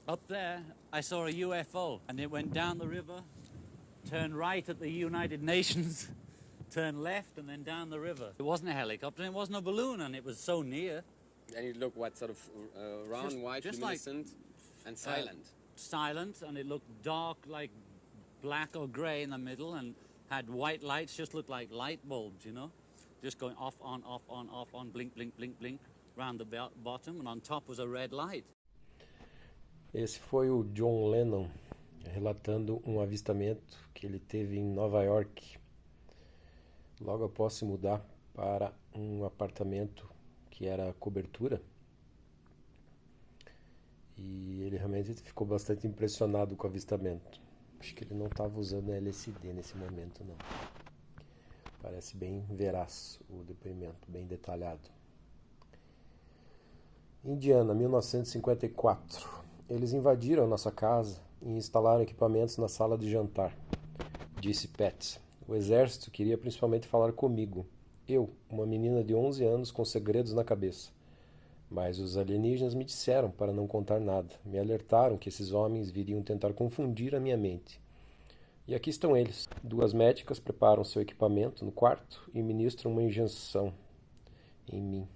Up there, I saw a UFO, and it went down the river, turned right at the United Nations, turned left, and then down the river. It wasn't a helicopter, and it wasn't a balloon, and it was so near. And it looked what, sort of round, white, luminescent, and silent? Silent, and it looked dark, like black or grey in the middle, and had white lights, just looked like light bulbs, you know? Just going off, on, blink, blink, blink, blink, round the bottom, and on top was a red light. Esse foi o John Lennon relatando um avistamento que ele teve em Nova York, logo após se mudar para um apartamento que era cobertura. E ele realmente ficou bastante impressionado com o avistamento. Acho que ele não estava usando LSD nesse momento, não. Parece bem veraz o depoimento, bem detalhado. Indiana, 1954. Eles invadiram a nossa casa e instalaram equipamentos na sala de jantar, disse Pat. O exército queria principalmente falar comigo. Eu, uma menina de 11 anos com segredos na cabeça. Mas os alienígenas me disseram para não contar nada. Me alertaram que esses homens viriam tentar confundir a minha mente. E aqui estão eles. 2 médicas preparam seu equipamento no quarto e ministram uma injeção em mim.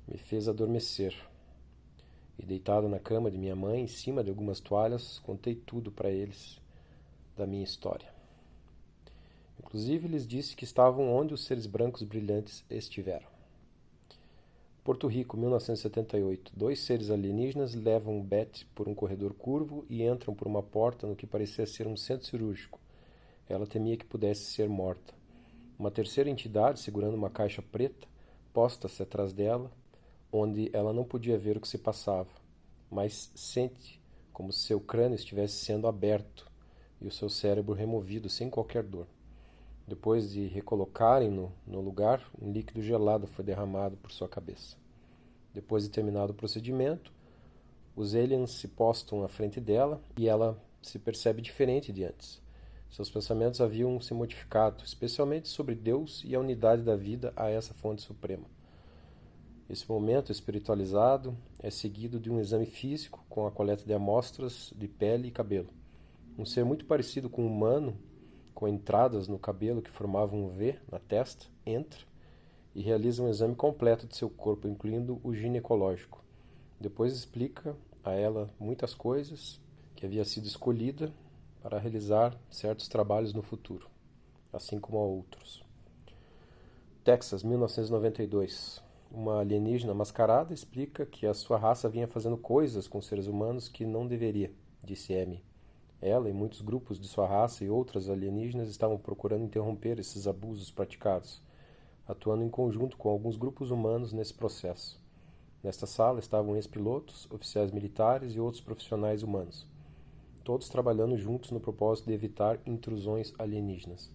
Me fez adormecer. E deitado na cama de minha mãe, em cima de algumas toalhas, contei tudo para eles da minha história. Inclusive, lhes disse que estavam onde os seres brancos brilhantes estiveram. Porto Rico, 1978. 2 seres alienígenas levam Beth por um corredor curvo e entram por uma porta no que parecia ser um centro cirúrgico. Ela temia que pudesse ser morta. Uma terceira entidade, segurando uma caixa preta, posta-se atrás dela, onde ela não podia ver o que se passava, mas sente como se seu crânio estivesse sendo aberto e o seu cérebro removido sem qualquer dor. Depois de recolocarem-no no lugar, um líquido gelado foi derramado por sua cabeça. Depois de terminado o procedimento, os aliens se postam à frente dela e ela se percebe diferente de antes. Seus pensamentos haviam se modificado, especialmente sobre Deus e a unidade da vida a essa fonte suprema. Esse momento espiritualizado é seguido de um exame físico com a coleta de amostras de pele e cabelo. Um ser muito parecido com um humano, com entradas no cabelo que formavam um V na testa, entra e realiza um exame completo de seu corpo, incluindo o ginecológico. Depois explica a ela muitas coisas, que havia sido escolhida para realizar certos trabalhos no futuro, assim como a outros. Texas, 1992. Uma alienígena mascarada explica que a sua raça vinha fazendo coisas com seres humanos que não deveria, disse Amy. Ela e muitos grupos de sua raça e outras alienígenas estavam procurando interromper esses abusos praticados, atuando em conjunto com alguns grupos humanos nesse processo. Nesta sala estavam ex-pilotos, oficiais militares e outros profissionais humanos, todos trabalhando juntos no propósito de evitar intrusões alienígenas.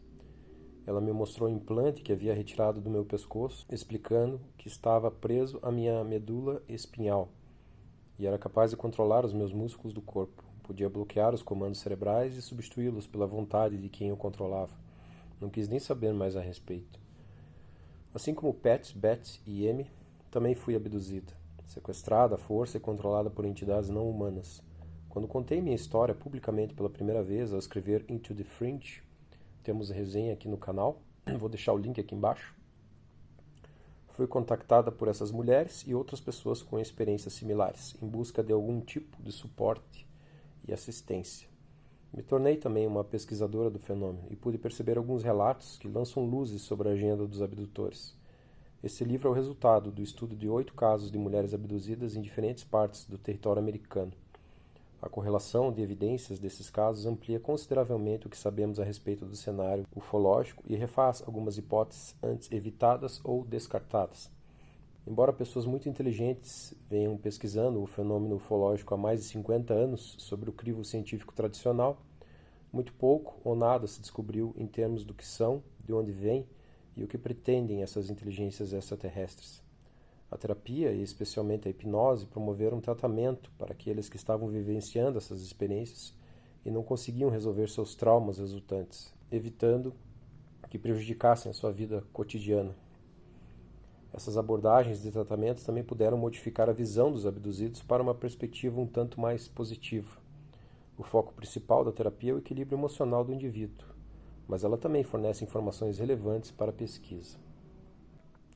Ela me mostrou o implante que havia retirado do meu pescoço, explicando que estava preso à minha medula espinhal e era capaz de controlar os meus músculos do corpo. Podia bloquear os comandos cerebrais e substituí-los pela vontade de quem o controlava. Não quis nem saber mais a respeito. Assim como Pat, Beth e Amy, também fui abduzida, sequestrada à força e controlada por entidades não humanas. Quando contei minha história publicamente pela primeira vez ao escrever Into the Fringe, temos resenha aqui no canal, vou deixar o link aqui embaixo. Fui contactada por essas mulheres e outras pessoas com experiências similares, em busca de algum tipo de suporte e assistência. Me tornei também uma pesquisadora do fenômeno e pude perceber alguns relatos que lançam luzes sobre a agenda dos abdutores. Esse livro é o resultado do estudo de 8 casos de mulheres abduzidas em diferentes partes do território americano. A correlação de evidências desses casos amplia consideravelmente o que sabemos a respeito do cenário ufológico e refaz algumas hipóteses antes evitadas ou descartadas. Embora pessoas muito inteligentes venham pesquisando o fenômeno ufológico há mais de 50 anos sobre o crivo científico tradicional, muito pouco ou nada se descobriu em termos do que são, de onde vêm e o que pretendem essas inteligências extraterrestres. A terapia, e especialmente a hipnose, promoveram um tratamento para aqueles que estavam vivenciando essas experiências e não conseguiam resolver seus traumas resultantes, evitando que prejudicassem a sua vida cotidiana. Essas abordagens de tratamento também puderam modificar a visão dos abduzidos para uma perspectiva um tanto mais positiva. O foco principal da terapia é o equilíbrio emocional do indivíduo, mas ela também fornece informações relevantes para a pesquisa.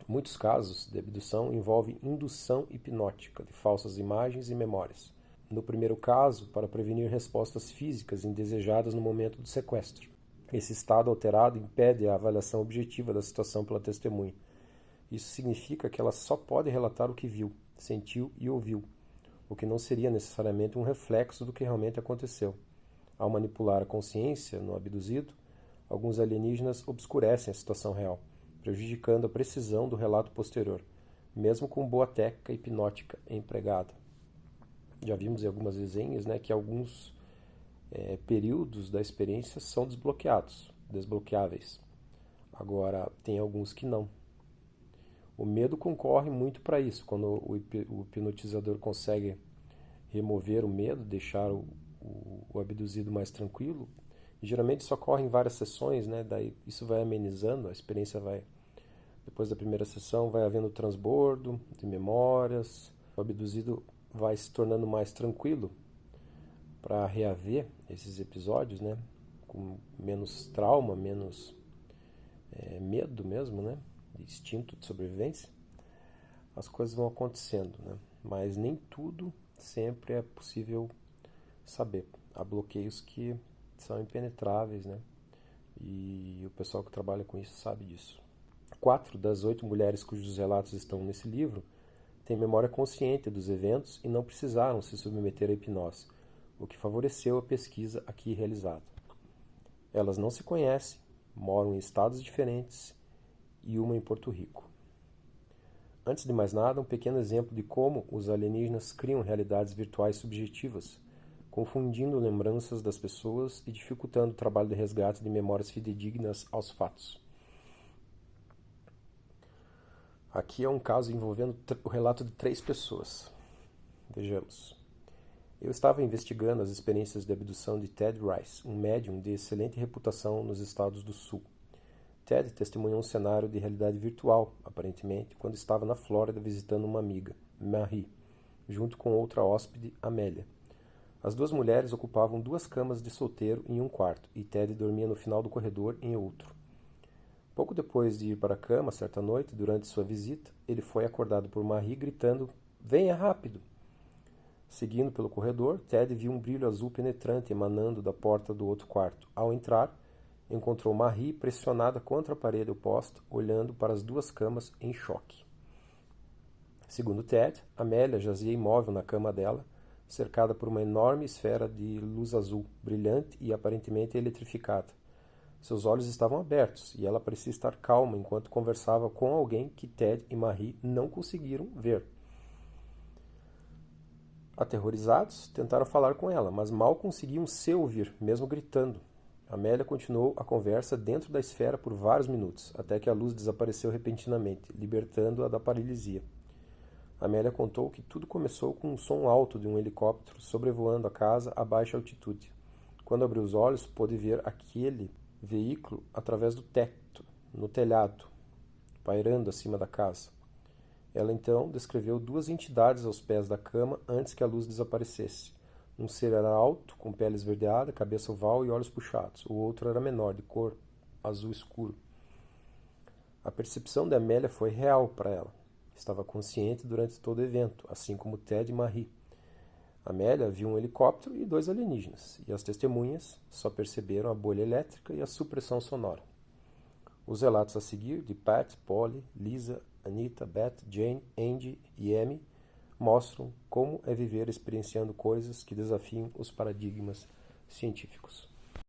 Muitos casos de abdução envolvem indução hipnótica de falsas imagens e memórias. No primeiro caso, para prevenir respostas físicas indesejadas no momento do sequestro. Esse estado alterado impede a avaliação objetiva da situação pela testemunha. Isso significa que ela só pode relatar o que viu, sentiu e ouviu, o que não seria necessariamente um reflexo do que realmente aconteceu. Ao manipular a consciência no abduzido, alguns alienígenas obscurecem a situação real, prejudicando a precisão do relato posterior, mesmo com boa técnica hipnótica empregada. Já vimos em algumas resenhas, né, que alguns períodos da experiência são desbloqueáveis. Agora, tem alguns que não. O medo concorre muito para isso. Quando o hipnotizador consegue remover o medo, deixar o abduzido mais tranquilo, e geralmente isso ocorre em várias sessões, né? Daí isso vai amenizando, a experiência vai... Depois da primeira sessão vai havendo transbordo de memórias, o abduzido vai se tornando mais tranquilo para reaver esses episódios, né? Com menos trauma, menos medo mesmo, né? De instinto de sobrevivência, as coisas vão acontecendo, né? Mas nem tudo sempre é possível saber. Há bloqueios que são impenetráveis, né? E o pessoal que trabalha com isso sabe disso. 4 das 8 mulheres cujos relatos estão nesse livro têm memória consciente dos eventos e não precisaram se submeter à hipnose, o que favoreceu a pesquisa aqui realizada. Elas não se conhecem, moram em estados diferentes e uma em Porto Rico. Antes de mais nada, um pequeno exemplo de como os alienígenas criam realidades virtuais subjetivas, confundindo lembranças das pessoas e dificultando o trabalho de resgate de memórias fidedignas aos fatos. Aqui é um caso envolvendo o relato de 3 pessoas. Vejamos. Eu estava investigando as experiências de abdução de Ted Rice, um médium de excelente reputação nos Estados do Sul. Ted testemunhou um cenário de realidade virtual, aparentemente, quando estava na Flórida visitando uma amiga, Marie, junto com outra hóspede, Amélia. As 2 mulheres ocupavam 2 camas de solteiro em um quarto, e Ted dormia no final do corredor em outro. Pouco depois de ir para a cama, certa noite, durante sua visita, ele foi acordado por Marie gritando: "Venha rápido!". Seguindo pelo corredor, Ted viu um brilho azul penetrante emanando da porta do outro quarto. Ao entrar, encontrou Marie pressionada contra a parede oposta, olhando para as 2 camas em choque. Segundo Ted, Amélia jazia imóvel na cama dela, cercada por uma enorme esfera de luz azul, brilhante e aparentemente eletrificada. Seus olhos estavam abertos e ela parecia estar calma enquanto conversava com alguém que Ted e Marie não conseguiram ver. Aterrorizados, tentaram falar com ela, mas mal conseguiam se ouvir, mesmo gritando. Amélia continuou a conversa dentro da esfera por vários minutos, até que a luz desapareceu repentinamente, libertando-a da paralisia. Amélia contou que tudo começou com um som alto de um helicóptero sobrevoando a casa a baixa altitude. Quando abriu os olhos, pôde ver aquele veículo através do teto, no telhado, pairando acima da casa. Ela então descreveu 2 entidades aos pés da cama antes que a luz desaparecesse. Um ser era alto, com pele esverdeada, cabeça oval e olhos puxados. O outro era menor, de cor azul escuro. A percepção de Amélia foi real para ela. Estava consciente durante todo o evento, assim como Ted e Marie. Amélia viu um helicóptero e 2 alienígenas, e as testemunhas só perceberam a bolha elétrica e a supressão sonora. Os relatos a seguir, de Pat, Polly, Lisa, Anita, Beth, Jane, Andy e Amy, mostram como é viver experienciando coisas que desafiam os paradigmas científicos.